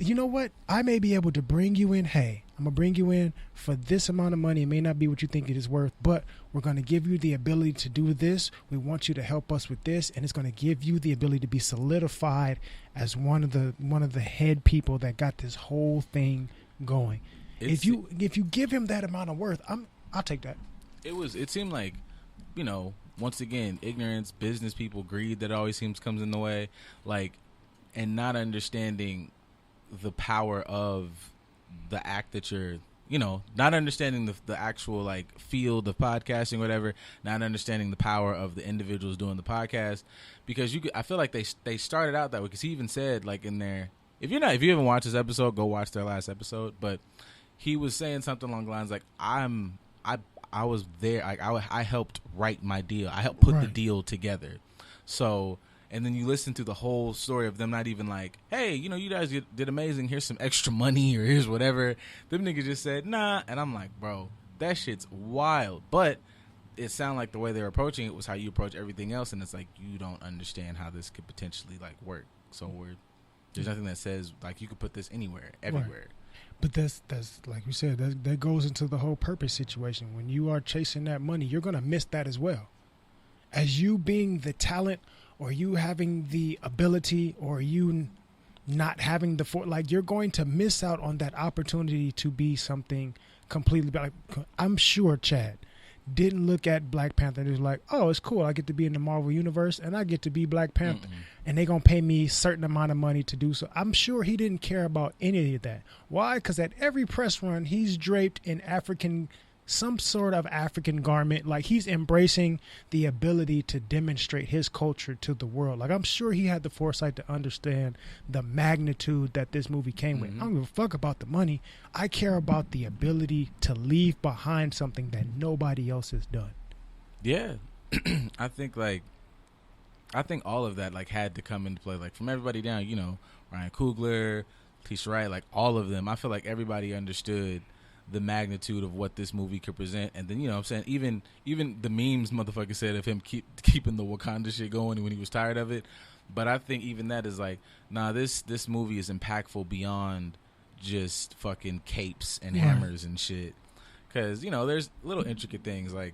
You know what? I may be able to bring you in. Hey, I'm going to bring you in for this amount of money. It may not be what you think it is worth, but we're going to give you the ability to do this. We want you to help us with this, and it's going to give you the ability to be solidified as one of the head people that got this whole thing going. If you give him that amount of worth, I'll take that. It seemed like, once again, ignorance, business people, greed that always comes in the way, like, and not understanding the power of the act that you're, not understanding the actual like field of podcasting, whatever, not understanding the power of the individuals doing the podcast, because I feel like they started out that way, because he even said, like, in there, if you haven't watched this episode, go watch their last episode, but he was saying something along the lines like, I was there, I helped write my deal, I helped put the deal together. So, And then you listen to the whole story of them not even like, hey, you know, you guys did amazing. Here's some extra money or here's whatever. Them niggas just said, nah. And I'm like, bro, that shit's wild. But it sounded like the way they were approaching it was how you approach everything else. And it's like, you don't understand how this could potentially like work. So there's nothing that says like you could put this anywhere, everywhere. Right. But that's like we said, that goes into the whole purpose situation. When you are chasing that money, you're going to miss that as well. As you being the talent, or you having the ability, or you not having the like, you're going to miss out on that opportunity to be something completely. Like, I'm sure Chad didn't look at Black Panther and was like, oh, it's cool, I get to be in the Marvel universe and I get to be Black Panther. And they're going to pay me a certain amount of money to do so. I'm sure he didn't care about any of that. Why? Because at every press run, he's draped in some sort of African garment. Like, he's embracing the ability to demonstrate his culture to the world. Like, I'm sure he had the foresight to understand the magnitude that this movie came with. I don't give a fuck about the money. I care about the ability to leave behind something that nobody else has done. Yeah. I think all of that like had to come into play, like from everybody down, you know, Ryan Coogler, Tisha Wright, like all of them. I feel like everybody understood the magnitude of what this movie could present. And then, you know what I'm saying, even the memes motherfucker said of him keeping the Wakanda shit going when he was tired of it. But I think even that is like, nah, this movie is impactful beyond just fucking capes and hammers and shit. Because, you know, there's little intricate things like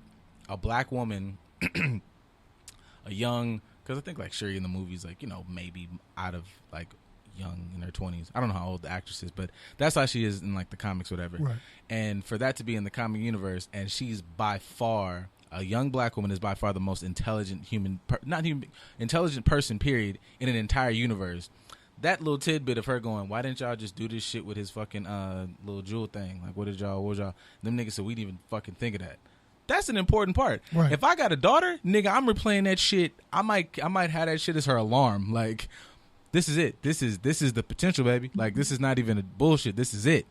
a black woman, a young, because I think like Shuri in the movie's like, you know, maybe out of like young in her 20s. I don't know how old the actress is, but that's how she is in like the comics, whatever. Right. And for that to be in the comic universe, and she's by far, a young black woman is by far the most intelligent intelligent person, period, in an entire universe. That little tidbit of her going, why didn't y'all just do this shit with his fucking little jewel thing? Like, what was y'all? Them niggas said we didn't even fucking think of that. That's an important part. Right. If I got a daughter, nigga, I'm replaying that shit. I might have that shit as her alarm. Like, this is it. This is the potential, baby. Like, this is not even a bullshit. This is it.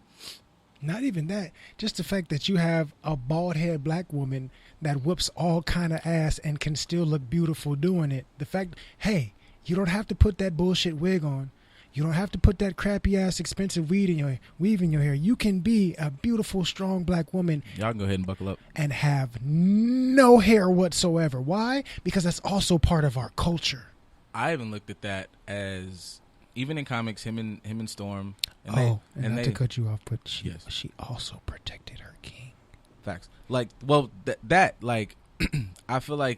Not even that. Just the fact that you have a bald-headed black woman that whoops all kind of ass and can still look beautiful doing it. The fact, hey, you don't have to put that bullshit wig on. You don't have to put that crappy-ass expensive weave in your hair. You can be a beautiful, strong black woman. Y'all can go ahead and buckle up. And have no hair whatsoever. Why? Because that's also part of our culture. I even looked at that as, even in comics, him and Storm. And not to cut you off, but she also protected her king. Facts. Like, well, that like, I feel like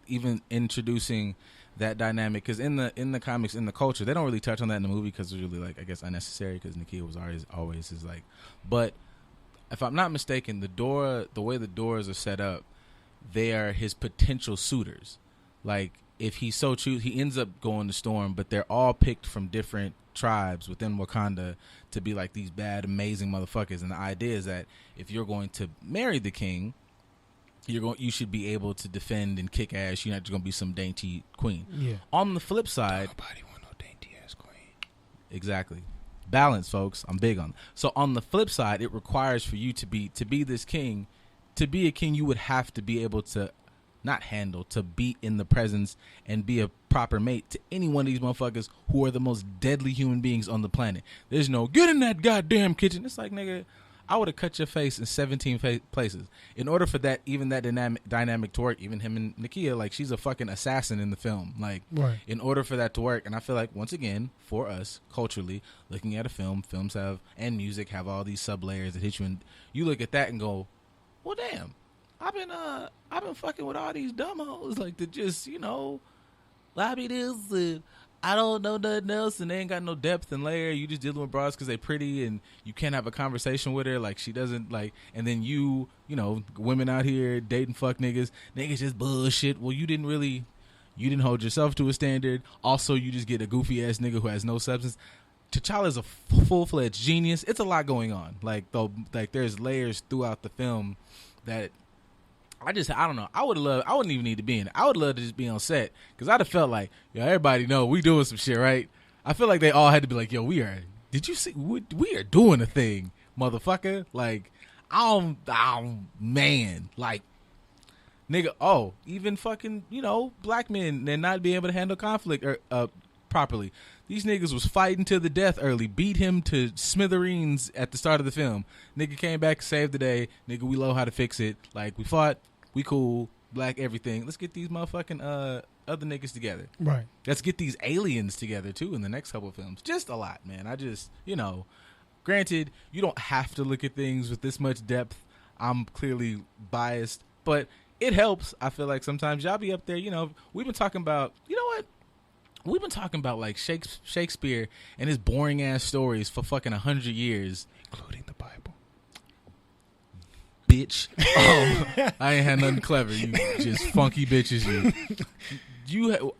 even introducing that dynamic, because in the comics, in the culture, they don't really touch on that in the movie because it's really, like, I guess unnecessary, because Nakia was always is like, but if I'm not mistaken, the way the doors are set up, they are his potential suitors. Like, if he so choose, he ends up going to Storm, but they're all picked from different tribes within Wakanda to be like these bad, amazing motherfuckers. And the idea is that if you're going to marry the king, you should be able to defend and kick ass. You're not just gonna be some dainty queen. Yeah. On the flip side, nobody want no dainty ass queen. Exactly. Balance, folks. I'm big on. So on the flip side, it requires for you to be this king. To be a king, you would have to be able to to be in the presence and be a proper mate to any one of these motherfuckers who are the most deadly human beings on the planet. There's no, get in that goddamn kitchen. It's like, nigga, I would have cut your face in 17 places. In order for that, even that dynamic to work, even him and Nakia, like, she's a fucking assassin in the film. Like, right. In order for that to work, and I feel like, once again, for us, culturally, looking at a film, films have, and music have all these sub-layers that hit you, and you look at that and go, well, damn, I've been fucking with all these dumb hoes, like, to just, you know, lobby this, and I don't know nothing else, and they ain't got no depth and layer. You just dealing with bras because they pretty, and you can't have a conversation with her, like, she doesn't, like, and then you know, women out here dating fuck niggas just bullshit. Well, you didn't hold yourself to a standard. Also, you just get a goofy ass nigga who has no substance. T'Challa's a full-fledged genius. It's a lot going on. Like, though, like, there's layers throughout the film that I don't know. I wouldn't even need to be in it. I would love to just be on set, because I'd have felt like, yo, everybody know we doing some shit, right? I feel like they all had to be like, yo, did you see, we are doing a thing, motherfucker. Like, man, like, Nigga, even fucking, black men and not being able to handle conflict properly. These niggas was fighting to the death early, beat him to smithereens at the start of the film. Nigga came back, saved the day. Nigga, we know how to fix it. Like, we fought, we cool, black everything. Let's get these motherfucking other niggas together. Right. Let's get these aliens together, too, in the next couple of films. Just a lot, man. I just, granted, you don't have to look at things with this much depth. I'm clearly biased, but it helps. I feel like sometimes y'all be up there, we've been talking about, we've been talking about like Shakespeare and his boring ass stories for fucking 100 years, including the Bible. Bitch. I ain't had nothing clever. You just funky bitches.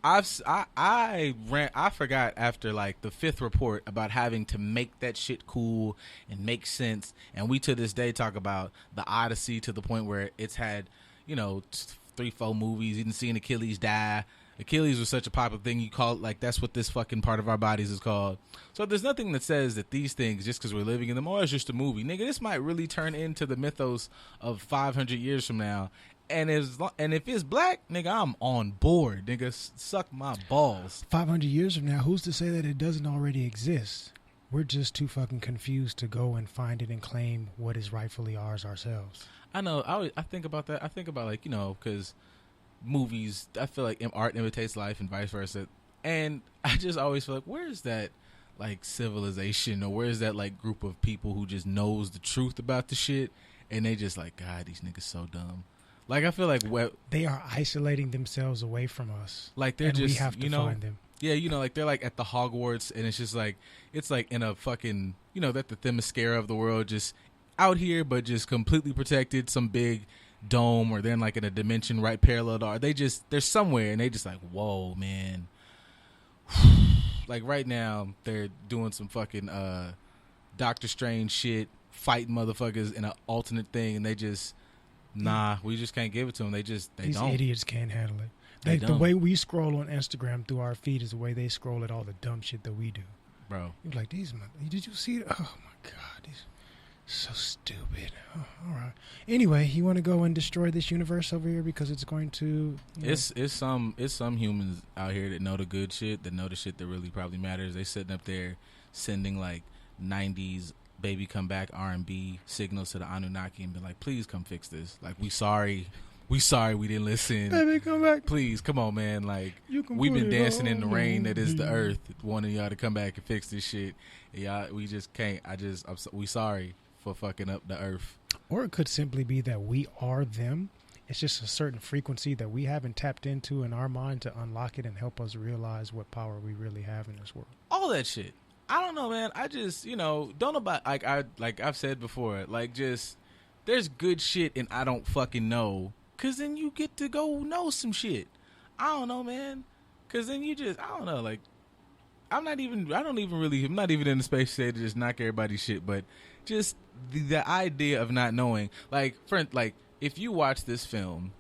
I forgot after like the 5th report about having to make that shit cool and make sense, and we to this day talk about the Odyssey to the point where it's had 3-4 movies. You didn't see an Achilles die. Achilles was such a popular thing, you call it like that's what this fucking part of our bodies is called. So there's nothing that says that these things, just because we're living in them, it's just a movie. Nigga, this might really turn into the mythos of 500 years from now. And if it's black, nigga, I'm on board. Nigga, suck my balls. 500 years from now, who's to say that it doesn't already exist? We're just too fucking confused to go and find it and claim what is rightfully ours ourselves. I know. I think about that. I think about like, because movies, I feel like art imitates life and vice versa. And I just always feel like, where's that like civilization, or where's that like group of people who just knows the truth about the shit, and they just like, God, these niggas so dumb. Like, I feel like they are isolating themselves away from us. Like, they're and just, we have to find them. Yeah, like they're like at the Hogwarts, and it's just like, it's like in a fucking, that the Themyscira of the world, just out here, but just completely protected, some big dome, or then like in a dimension right parallel to ours. They're somewhere, and they just like, whoa, man. Like right now, they're doing some fucking Doctor Strange shit, fighting motherfuckers in an alternate thing, and they just, nah, we just can't give it to them. These don't. Idiots can't handle it. The way we scroll on Instagram through our feed is the way they scroll at all the dumb shit that we do. Bro. You're like, did you see it? Oh my God, these so stupid. Oh, all right. Anyway, you want to go and destroy this universe over here because it's going to. It's some humans out here that know the good shit, that know the shit that really probably matters. They sitting up there sending like 90s baby come back R&B signals to the Anunnaki and be like, please come fix this. Like, we sorry we didn't listen. Baby come back. Please, come on, man. Like, we've been dancing in the rain that is the earth, wanting y'all to come back and fix this shit. And y'all, we just can't. We sorry for fucking up the earth. Or it could simply be that we are them. It's just a certain frequency that we haven't tapped into in our mind to unlock it and help us realize what power we really have in this world. All that shit. I don't know, man. I just, don't know about, like I've said before, like, just, there's good shit and I don't fucking know, because then you get to go know some shit. I don't know, man. Because then you just, I don't know, like, I'm not even in the space today to just knock everybody's shit, but just the idea of not knowing, like, if you watch this film,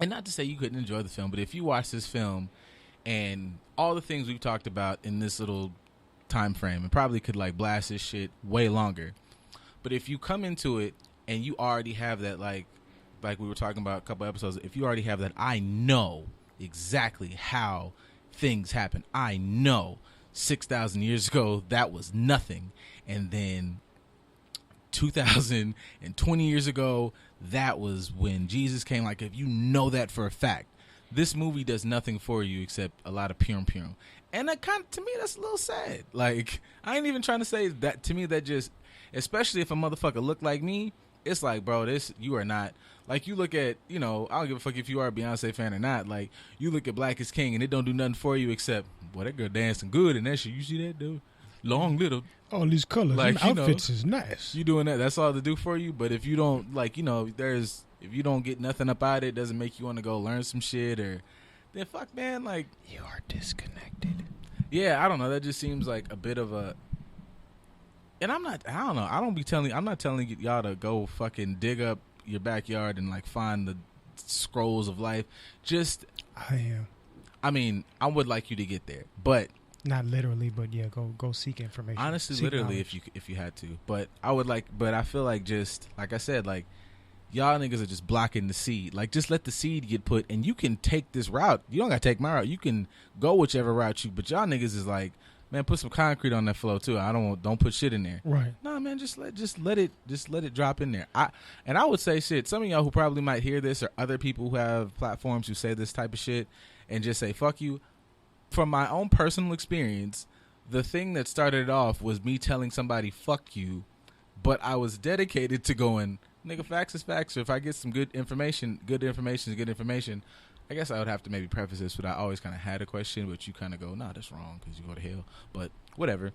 and not to say you couldn't enjoy the film, but if you watch this film and all the things we've talked about in this little time frame, and probably could like blast this shit way longer, but if you come into it and you already have that, like we were talking about a couple episodes, if you already have that, I know exactly how things happen. I know 6,000 years ago that was nothing, and then 2,020 years ago that was when Jesus came. Like, if you know that for a fact, this movie does nothing for you except a lot of purum. And that kind of, to me, that's a little sad. Like, I ain't even trying to say that. To me, that just, especially if a motherfucker look like me, it's like, bro, you are not, like, you look at, I don't give a fuck if you are a Beyonce fan or not. Like, you look at Black is King and it don't do nothing for you except, boy, that girl dancing good and that shit. You see that, dude? Long little. All these colors, like, outfits is nice. You doing that, that's all to do for you. But if you don't, like, if you don't get nothing up out of it, doesn't make you want to go learn some shit, or then fuck, man, like, you are disconnected. Yeah, I don't know. That just seems like a bit of a. And I don't know. I'm not telling y'all to go fucking dig up your backyard and like find the scrolls of life. Just. I am. I mean, I would like you to get there, but. Not literally, but yeah, go seek information. Honestly, seek literally, knowledge. if you had to, but I would like, but I feel like, just like I said, like, y'all niggas are just blocking the seed. Like, just let the seed get put, and you can take this route. You don't gotta take my route. You can go whichever route you. But y'all niggas is like, man, put some concrete on that flow too. Don't put shit in there. Right. Nah, man, just let it drop in there. I would say shit. Some of y'all who probably might hear this, or other people who have platforms who say this type of shit, and just say fuck you. From my own personal experience, the thing that started it off was me telling somebody fuck you, but I was dedicated to going, nigga, facts is facts. Or if I get some good information is good information. I guess I would have to maybe preface this, but I always kind of had a question, but you kind of go, nah, that's wrong because you go to hell. But whatever.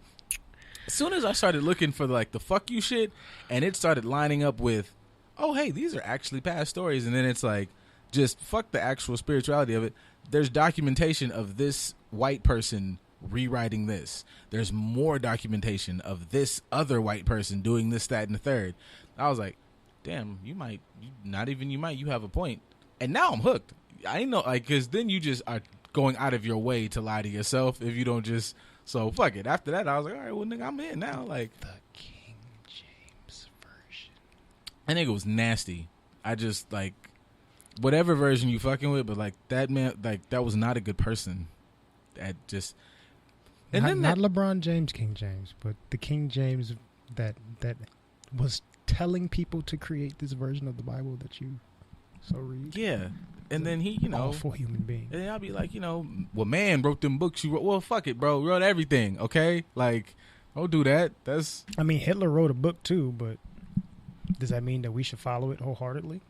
As soon as I started looking for like the fuck you shit, and it started lining up with, oh, hey, these are actually past stories. And then it's like, just fuck the actual spirituality of it. There's documentation of this white person rewriting this. There's more documentation of this other white person doing this, that, and the third. I was like, damn, you have a point. And now I'm hooked. I know, like, because then you just are going out of your way to lie to yourself if you don't just, so fuck it. After that, I was like, all right, well, nigga, I'm in now. Like, the King James version. I think it was nasty. I just, like, whatever version you fucking with, but, like, that man, like, that was not a good person. That just, and not LeBron James, King James, but the King James that was telling people to create this version of the Bible that you so read. Yeah. And then he, awful human being. And then I'll be like, well, man wrote them books. You wrote, well, fuck it, bro. Wrote everything, okay? Like, don't do that. I mean, Hitler wrote a book too, but does that mean that we should follow it wholeheartedly?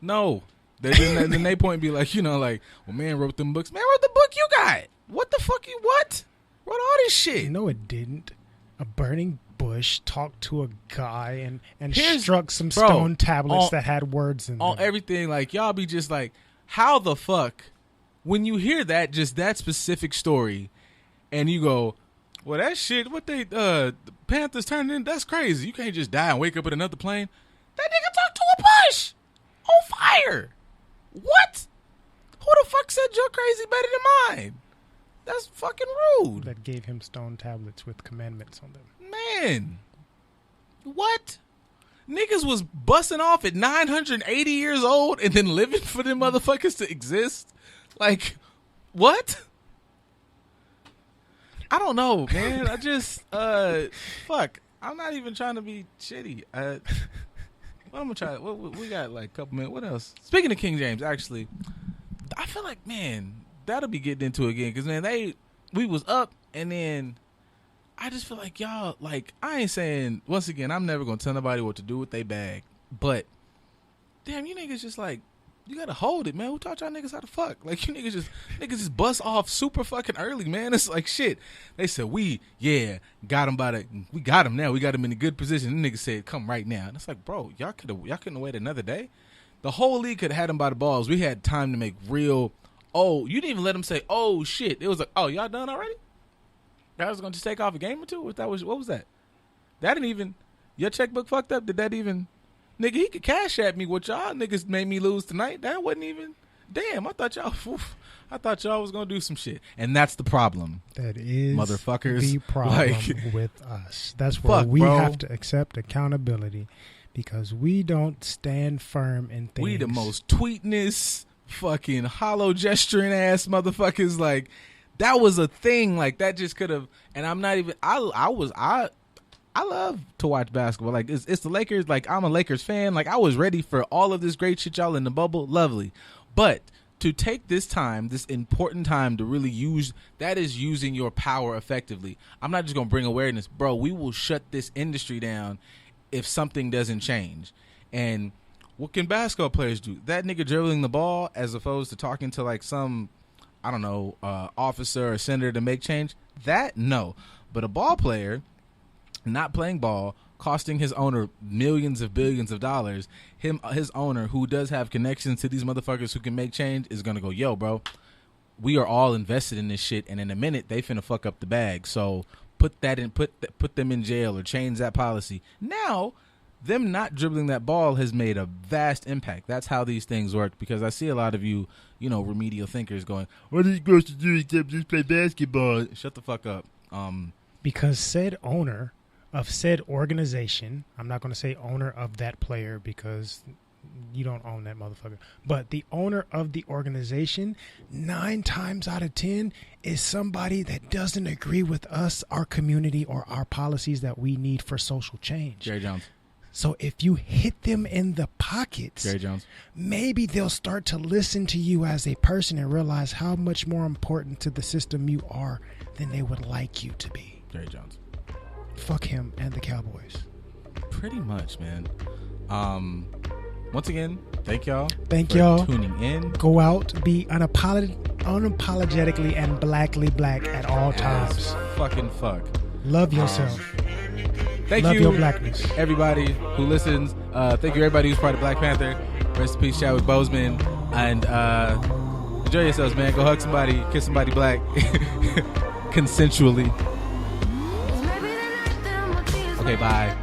No. Then they point be like, like, well, man wrote them books. Man wrote the book you got. What the fuck what? Wrote all this shit. No, it didn't. A burning bush talked to a guy and struck some stone tablets that had words in them. On everything, like, y'all be just like, how the fuck, when you hear that, just that specific story, and you go, well, that shit, what the Panthers turned in, that's crazy. You can't just die and wake up in another plane. That nigga talked to a bush on fire. What? Who the fuck said your crazy better than mine? That's fucking rude. That gave him stone tablets with commandments on them. Man. What? Niggas was busting off at 980 years old and then living for them motherfuckers to exist? Like, what? I don't know, man. I just, fuck. I'm not even trying to be shitty. What I'm gonna try? We got like a couple minutes. What else? Speaking of King James, actually, I feel like, man, that'll be getting into it again because, man, we was up and then I just feel like y'all, like, I ain't saying, once again, I'm never gonna tell nobody what to do with their bag, but damn, you niggas just like, you gotta hold it, man. Who taught y'all niggas how to fuck? Like, you niggas just bust off super fucking early, man. It's like, shit. They said, got him we got him now. We got him in a good position. The nigga said, come right now. And it's like, bro, y'all couldn't have waited another day. The whole league could have had him by the balls. We had time to make real, you didn't even let him say, oh shit. It was like, oh, y'all done already? Y'all was gonna just take off a game or two? What was that? That didn't even, your checkbook fucked up? Did that even, nigga, he could cash at me what y'all niggas made me lose tonight. That wasn't even, damn, I thought y'all was gonna do some shit. And that's the problem. That is motherfuckers. The problem with us. That's where we have to accept accountability because we don't stand firm in things. We the most tweetinest, fucking hollow gesturing ass motherfuckers. Like, that was a thing. Like, that just could have, and I'm not even, I love to watch basketball. Like, it's the Lakers. Like, I'm a Lakers fan. Like, I was ready for all of this great shit y'all in the bubble. Lovely. But to take this time, this important time to really use, that is using your power effectively. I'm not just going to bring awareness. Bro, we will shut this industry down if something doesn't change. And what can basketball players do? That nigga dribbling the ball as opposed to talking to, like, some, I don't know, officer or senator to make change? That, no. But a ball player not playing ball, costing his owner millions of billions of dollars, his owner, who does have connections to these motherfuckers who can make change, is going to go, yo, bro, we are all invested in this shit, and in a minute, they finna fuck up the bag. So put them in jail or change that policy. Now, them not dribbling that ball has made a vast impact. That's how these things work, because I see a lot of you, remedial thinkers going, what are you supposed to do except just play basketball? Shut the fuck up. Because said owner of said organization, I'm not going to say owner of that player because you don't own that motherfucker. But the owner of the organization, 9 times out of 10, is somebody that doesn't agree with us, our community, or our policies that we need for social change. Jerry Jones. So if you hit them in the pockets, Jerry Jones. maybe they'll start to listen to you as a person and realize how much more important to the system you are than they would like you to be. Jerry Jones. Fuck him and the Cowboys. Pretty much, man. Once again, thank y'all. Thank for y'all. tuning in. Go out, be unapologetically and blackly black at all times. As fucking fuck. Love yourself. Thank Love you, your blackness. everybody who listens. Thank you, everybody who's part of Black Panther. Rest in peace, Chadwick Boseman. And enjoy yourselves, man. Go hug somebody, kiss somebody black, consensually. Okay, bye.